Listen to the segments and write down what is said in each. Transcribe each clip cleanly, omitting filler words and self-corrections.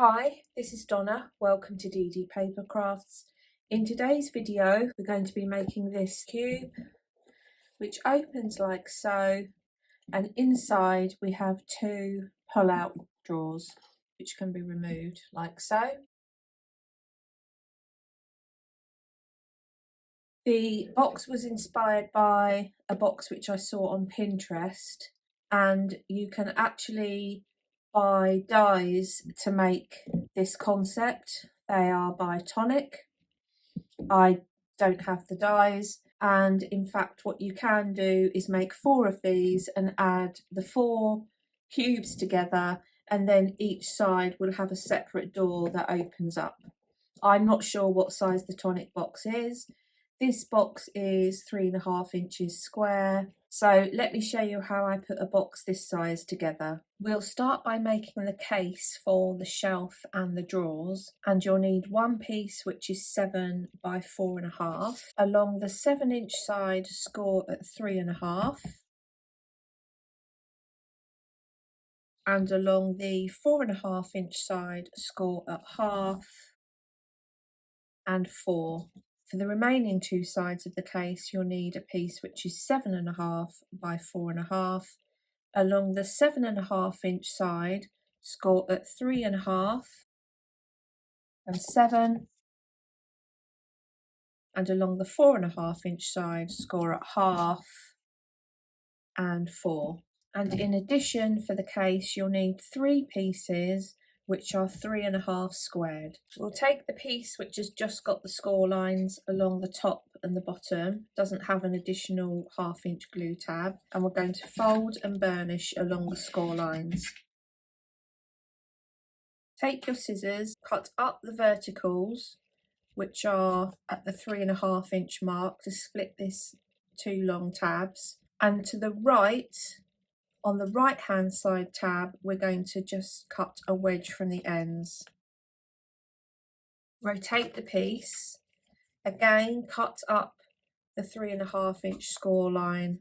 Hi, this is Donna. Welcome to DD Paper Crafts. In today's video, we're going to be making this cube, which opens like so, and inside we have two pull-out drawers, which can be removed like so. The box was inspired by a box which I saw on Pinterest, and you can actually buy dies to make this concept. They are by Tonic. I don't have the dies, and in fact what you can do is make 4 of these and add the 4 cubes together, and then each side will have a separate door that opens up. I'm not sure what size the Tonic box is. This box is 3.5 inches square. So let me show you how I put a box this size together. We'll start by making the case for the shelf and the drawers, and you'll need one piece which is 7 by 4.5. Along the 7-inch side, score at 3.5. And along the 4.5-inch side, score at half and 4. For the remaining 2 sides of the case, you'll need a piece which is 7.5 by 4.5. Along the 7.5-inch side, score at 3.5 and 7. And along the 4.5-inch side, score at half and 4. And in addition, for the case, you'll need 3 pieces which are 3.5 squared. We'll take the piece which has just got the score lines along the top and the bottom, doesn't have an additional 1/2 inch glue tab, and we're going to fold and burnish along the score lines. Take your scissors, cut up the verticals which are at the 3.5 inch mark to split this 2 long tabs, and to the right, on the right hand side tab, we're going to just cut a wedge from the ends. Rotate the piece, again cut up the 3.5 inch score line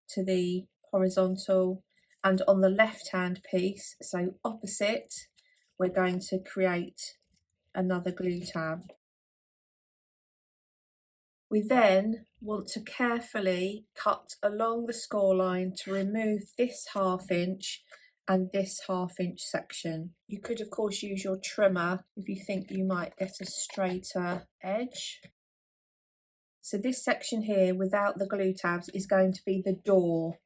to the horizontal, and on the left hand piece, so opposite, we're going to create another glue tab. We then want to carefully cut along the score line to remove this 1/2 inch and this 1/2 inch section. You could of course use your trimmer if you think you might get a straighter edge. So this section here without the glue tabs is going to be the door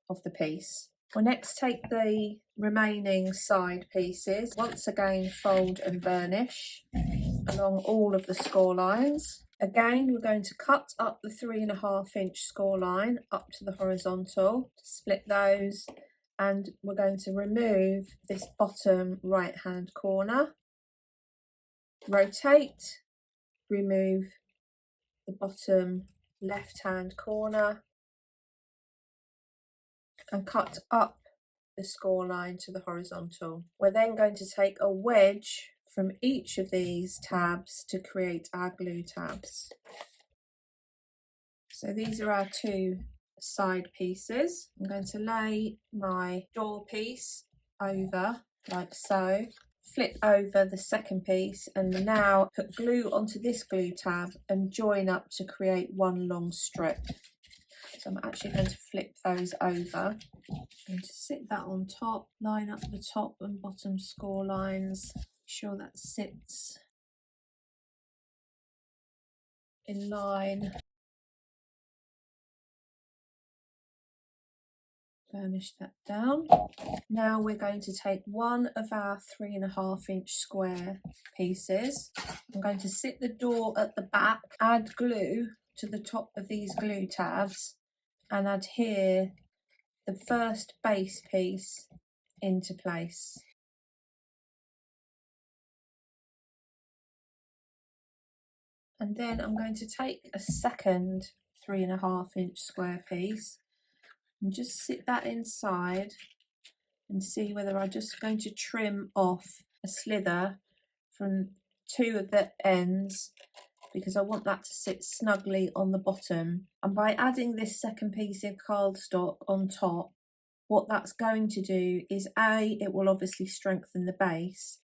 of the piece. We'll next take the remaining side pieces, once again fold and burnish along all of the score lines. Again, we're going to cut up the 3.5 inch score line up to the horizontal to split those, and we're going to remove this bottom right hand corner. Rotate, remove the bottom left hand corner, and cut up the score line to the horizontal. We're then going to take a wedge from each of these tabs to create our glue tabs. So these are our 2 side pieces. I'm going to lay my door piece over like so, flip over the second piece, and now put glue onto this glue tab and join up to create one long strip. So I'm actually going to flip those over. I'm going to sit that on top, line up the top and bottom score lines, make sure that sits in line. Burnish that down. Now we're going to take one of our 3.5 inch square pieces. I'm going to sit the door at the back, add glue to the top of these glue tabs, and adhere the first base piece into place. And then I'm going to take a second 3.5 inch square piece and just sit that inside and see whether I'm just going to trim off a slither from 2 of the ends, because I want that to sit snugly on the bottom. And by adding this second piece of cardstock on top, what that's going to do is A, it will obviously strengthen the base,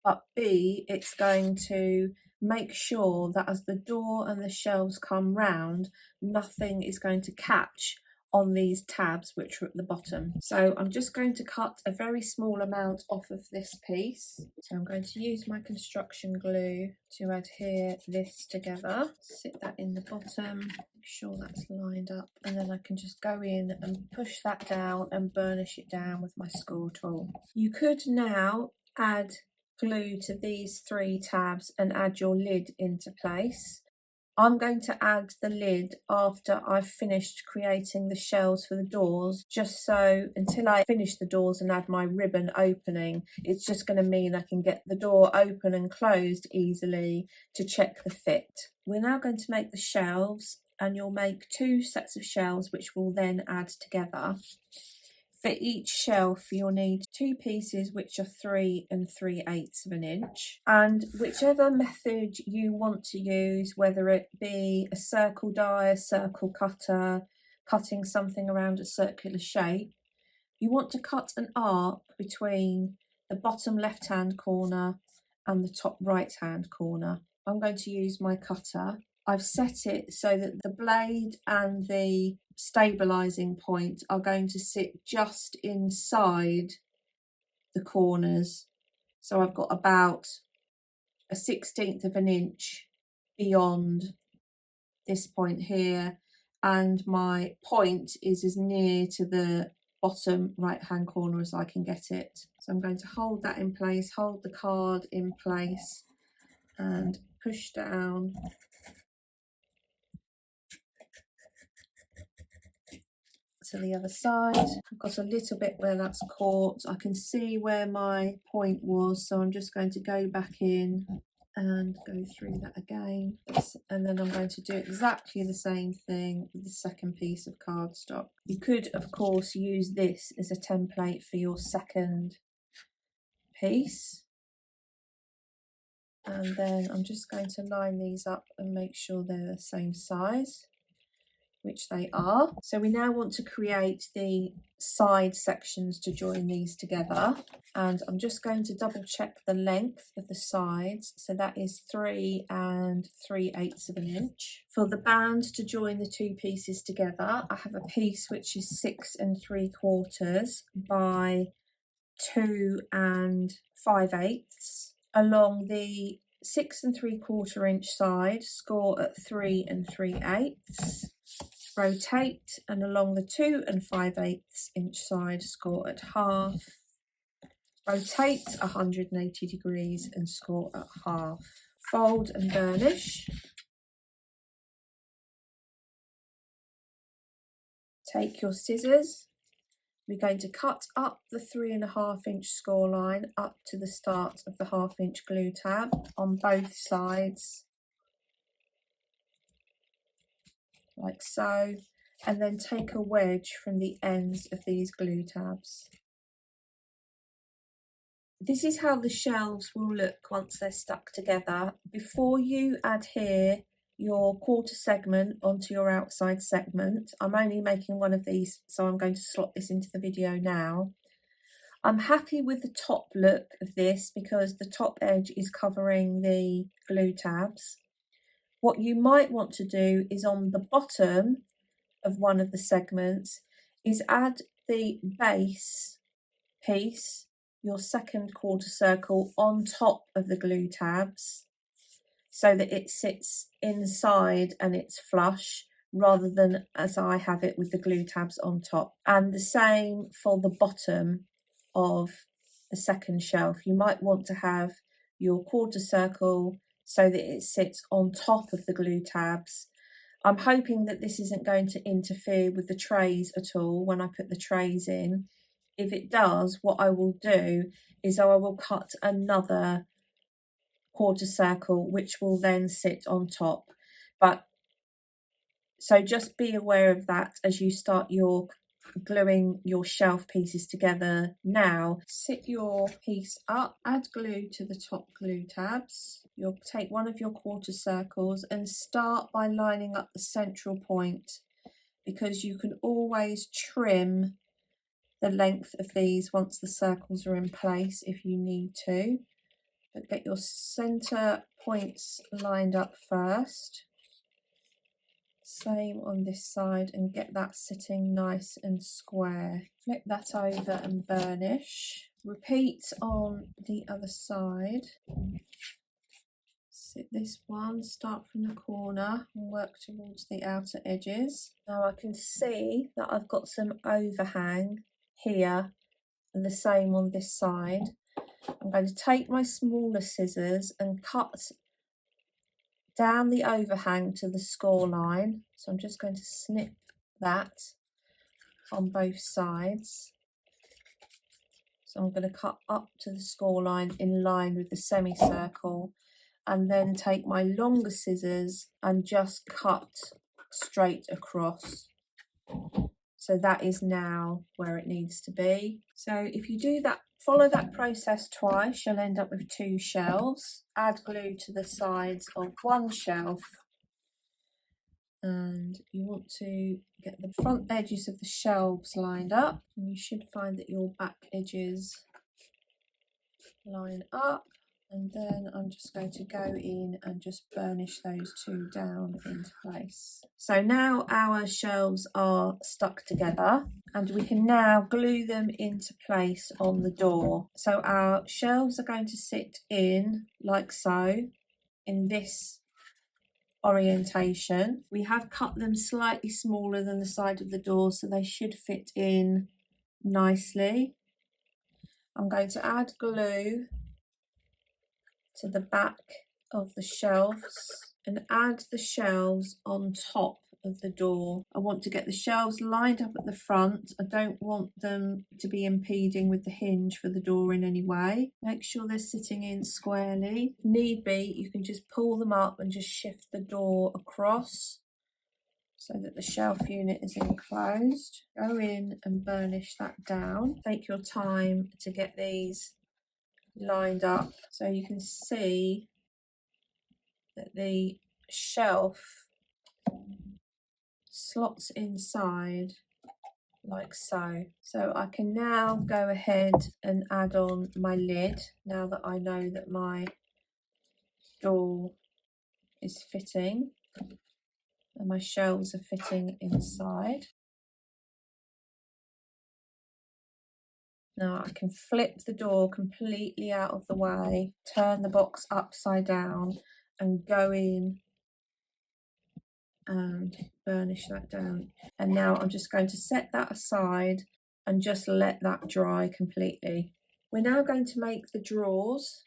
but B, it's going to make sure that as the door and the shelves come round, nothing is going to catch on these tabs which are at the bottom. So I'm just going to cut a very small amount off of this piece. So I'm going to use my construction glue to adhere this together. Sit that in the bottom, make sure that's lined up, and then I can just go in and push that down and burnish it down with my score tool. You could now add glue to these 3 tabs and add your lid into place. I'm going to add the lid after I've finished creating the shells for the doors, just so until I finish the doors and add my ribbon opening, it's just going to mean I can get the door open and closed easily to check the fit. We're now going to make the shelves, and you'll make 2 sets of shells which we'll then add together. For each shelf you'll need 2 pieces which are 3 3/8 of an inch, and whichever method you want to use, whether it be a circle die, a circle cutter, cutting something around a circular shape, you want to cut an arc between the bottom left hand corner and the top right hand corner. I'm going to use my cutter. I've set it so that the blade and the stabilizing point are going to sit just inside the corners. So I've got about a 1/16 of an inch beyond this point here, and my point is as near to the bottom right hand corner as I can get it. So I'm going to hold that in place, hold the card in place, and push down to the other side. I've got a little bit where that's caught. I can see where my point was, so I'm just going to go back in and go through that again, and then I'm going to do exactly the same thing with the second piece of cardstock. You could of course use this as a template for your second piece, and then I'm just going to line these up and make sure they're the same size, which they are. So we now want to create the side sections to join these together, and I'm just going to double check the length of the sides. So that is 3 3/8 of an inch. For the band to join the 2 pieces together, I have a piece which is 6 3/4 by 2 5/8. Along the 6 3/4 inch side, score at 3 3/8. Rotate, and along the 2 5/8 inch side, score at half. Rotate 180 degrees and score at half. Fold and burnish. Take your scissors. We're going to cut up the 3.5 inch score line up to the start of the 1/2 inch glue tab on both sides, like so, and then take a wedge from the ends of these glue tabs. This is how the shelves will look once they're stuck together. Before you adhere your quarter segment onto your outside segment, I'm only making one of these, so I'm going to slot this into the video now. I'm happy with the top look of this because the top edge is covering the glue tabs. What you might want to do is on the bottom of one of the segments is add the base piece, your second quarter circle, on top of the glue tabs so that it sits inside and it's flush, rather than as I have it with the glue tabs on top. And the same for the bottom of the second shelf. You might want to have your quarter circle so that it sits on top of the glue tabs. I'm hoping that this isn't going to interfere with the trays at all when I put the trays in. If it does, what I will do is I will cut another quarter circle which will then sit on top. But so just be aware of that as you start your gluing your shelf pieces together now. Sit your piece up, add glue to the top glue tabs. You'll take one of your quarter circles and start by lining up the central point, because you can always trim the length of these once the circles are in place if you need to. But get your centre points lined up first. Same on this side, and get that sitting nice and square. Flip that over and burnish. Repeat on the other side. Sit this one, start from the corner and work towards the outer edges. Now I can see that I've got some overhang here and the same on this side. I'm going to take my smaller scissors and cut down the overhang to the score line. So I'm just going to snip that on both sides. So I'm going to cut up to the score line in line with the semicircle, and then take my longer scissors and just cut straight across. So that is now where it needs to be. So if you do that, follow that process twice, you'll end up with 2 shelves. Add glue to the sides of one shelf, and you want to get the front edges of the shelves lined up, and you should find that your back edges line up. And then I'm just going to go in and just burnish those 2 down into place. So now our shelves are stuck together, and we can now glue them into place on the door. So our shelves are going to sit in like so, in this orientation. We have cut them slightly smaller than the side of the door, so they should fit in nicely. I'm going to add glue to the back of the shelves and add the shelves on top of the door. I want to get the shelves lined up at the front. I don't want them to be impeding with the hinge for the door in any way. Make sure they're sitting in squarely. If need be, you can just pull them up and just shift the door across so that the shelf unit is enclosed. Go in and burnish that down. Take your time to get these lined up so you can see that the shelf slots inside like so. So I can now go ahead and add on my lid now that I know that my door is fitting and my shelves are fitting inside. Now I can flip the door completely out of the way, turn the box upside down and go in and burnish that down. And now I'm just going to set that aside and just let that dry completely. We're now going to make the drawers,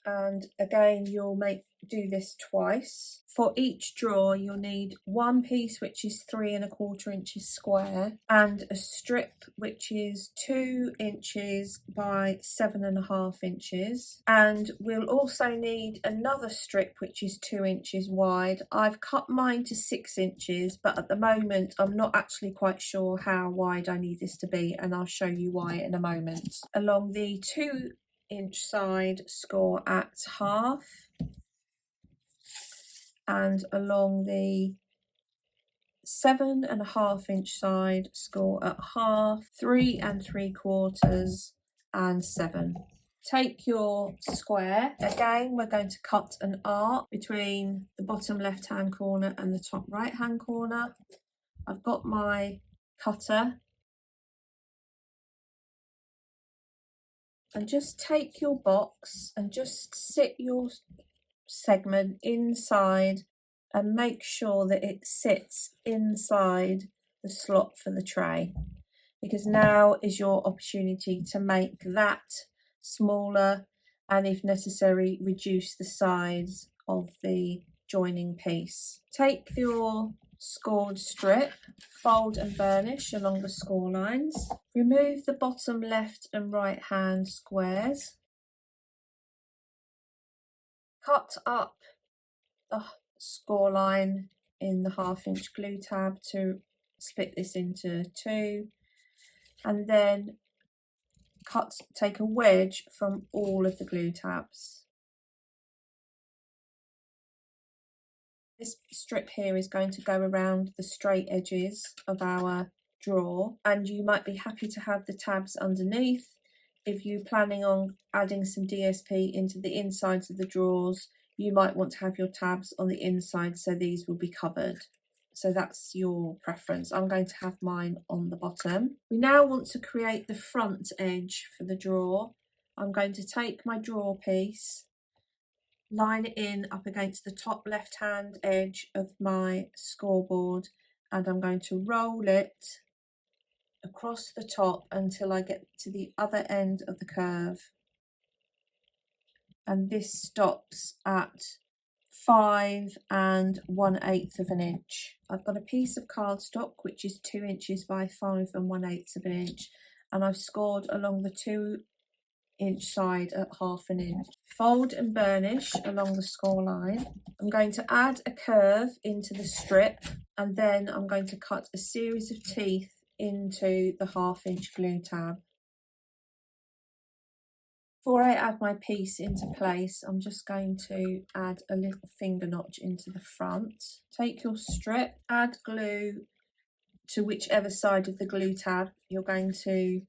and again you'll do this twice. For each drawer you'll need one piece which is 3 1/4 inches square and a strip which is 2 inches by 7 1/2 inches, and we'll also need another strip which is 2 inches wide. I've cut mine to 6 inches, but at the moment I'm not actually quite sure how wide I need this to be, and I'll show you why in a moment. Along the 2-inch side, score at half, and along the 7 1/2 inch side, score at half, 3 3/4 and 7. Take your square. Again, we're going to cut an arc between the bottom left hand corner and the top right hand corner. I've got my cutter, and just take your box and just sit your segment inside and make sure that it sits inside the slot for the tray, because now is your opportunity to make that smaller and, if necessary, reduce the size of the joining piece. Take your scored strip, fold and burnish along the score lines. Remove the bottom left and right hand squares. Cut up the score line in the 1/2 inch glue tab to split this into 2, and then take a wedge from all of the glue tabs. This strip here is going to go around the straight edges of our drawer, and you might be happy to have the tabs underneath, if you're planning on adding some DSP into the insides of the drawers, you might want to have your tabs on the inside so these will be covered. So that's your preference. I'm going to have mine on the bottom. We now want to create the front edge for the drawer. I'm going to take my drawer piece, line it in up against the top left hand edge of my scoreboard, and I'm going to roll it across the top until I get to the other end of the curve. And this stops at 5 1/8 of an inch. I've got a piece of cardstock which is 2 inches by 5 1/8 of an inch, and I've scored along the 2-inch side at 1/2 inch. Fold and burnish along the score line. I'm going to add a curve into the strip, and then I'm going to cut a series of teeth into the 1/2 inch glue tab. Before I add my piece into place, I'm just going to add a little finger notch into the front. Take your strip, add glue to whichever side of the glue tab you're going to,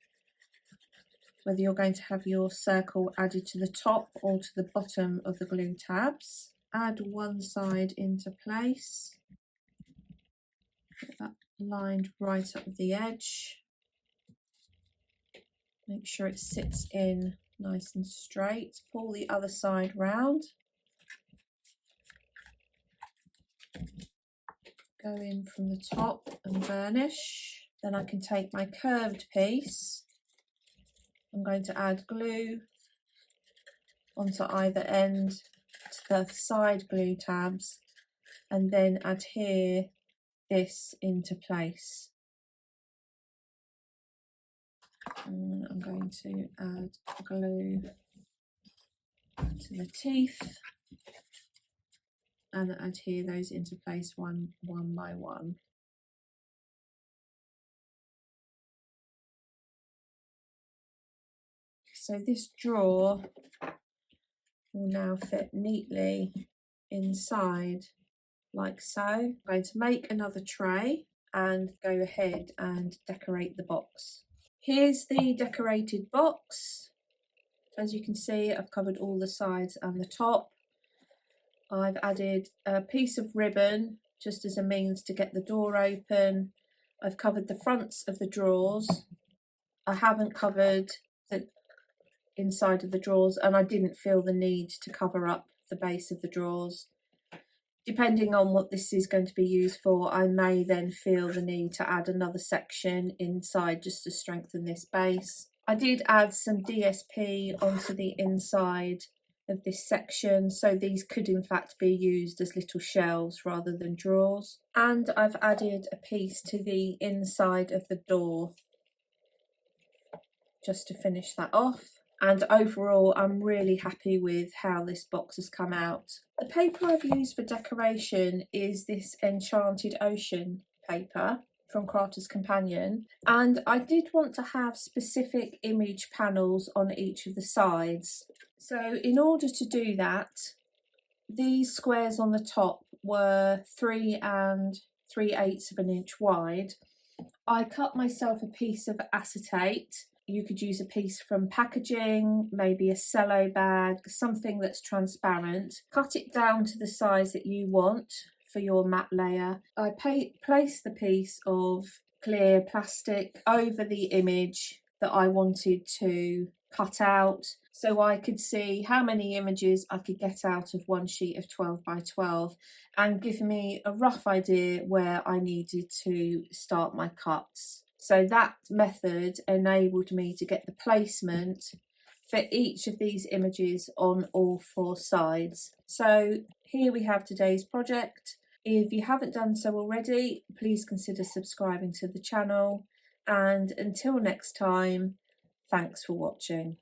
whether you're going to have your circle added to the top or to the bottom of the glue tabs. Add one side into place. Get that lined right up the edge. Make sure it sits in nice and straight. Pull the other side round. Go in from the top and burnish. Then I can take my curved piece. I'm going to add glue onto either end to the side glue tabs, and then adhere this into place. And I'm going to add glue to the teeth and adhere those into place one by one. So this drawer will now fit neatly inside like so. I'm going to make another tray and go ahead and decorate the box. Here's the decorated box. As you can see, I've covered all the sides and the top. I've added a piece of ribbon just as a means to get the door open. I've covered the fronts of the drawers. I haven't covered the inside of the drawers, and I didn't feel the need to cover up the base of the drawers. Depending on what this is going to be used for, I may then feel the need to add another section inside just to strengthen this base. I did add some DSP onto the inside of this section, so these could in fact be used as little shelves rather than drawers. And I've added a piece to the inside of the door just to finish that off. And overall, I'm really happy with how this box has come out. The paper I've used for decoration is this Enchanted Ocean paper from Crafter's Companion, and I did want to have specific image panels on each of the sides. So in order to do that, these squares on the top were 3 3/8 of an inch wide. I cut myself a piece of acetate. You could use a piece from packaging, maybe a cello bag, something that's transparent. Cut it down to the size that you want for your matte layer. I placed the piece of clear plastic over the image that I wanted to cut out, so I could see how many images I could get out of one sheet of 12 by 12 and give me a rough idea where I needed to start my cuts. So that method enabled me to get the placement for each of these images on all 4 sides. So here we have today's project. If you haven't done so already, please consider subscribing to the channel. And until next time, thanks for watching.